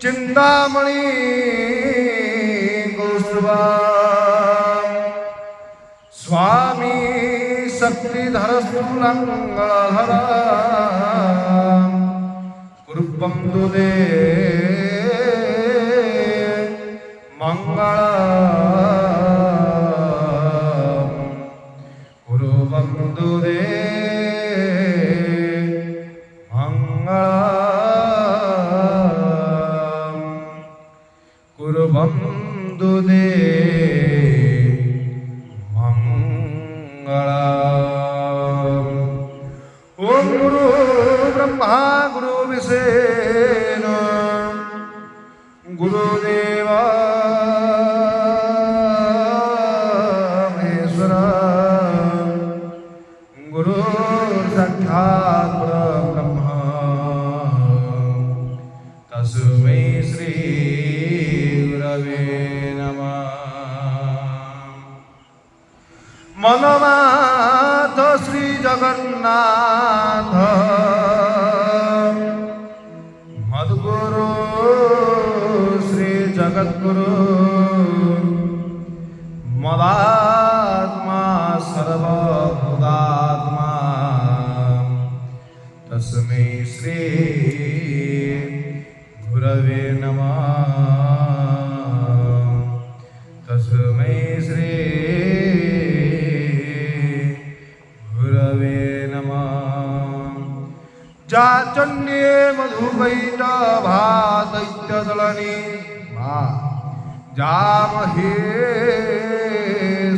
चिंतामणि कौस्तुभा स्वामी शक्तिधर स्थूलंगधरा कुरुपं दुदे मंगल कुरुपं दुदे कुरुपं दुदे ओम गुरु ब्रह्मा गुरु विष्णु गुरुदेव महेश्वर गुरु साक्षात् परब्रह्म तस्मै श्री गुरवे नमः। मनमाथ श्री जगन्नाथ मद्गुरु श्री जगद्गुरु मदात्मा सर्वभूतात्मा तस्मै श्री गुरवे नमः। तस्मै श्री गुरवे नमः। जाचन्ये मधुकैटभादैत्यदलनी जामहे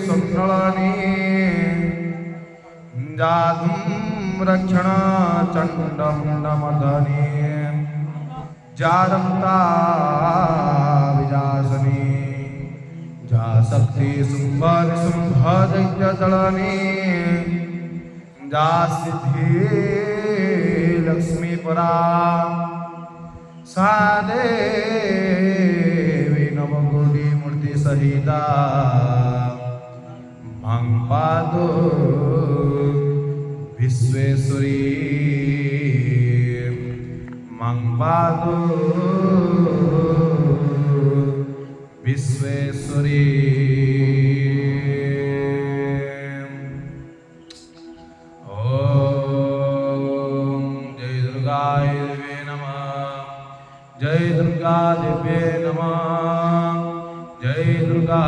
सुन्दरनी जातुं रक्षण चण्डमुण्डमदनी जारम्ता विजासनी जा शक्ति शुम्भदैत्यदलनी जा सिद्धि लक्ष्मीपरा सा देवी नवकोटि मूर्ति सहिता मां पादो विश्वेश्वरी मां पादो विश्वेश्वरी। जय दुर्गा देवे नमः। जय दुर्गा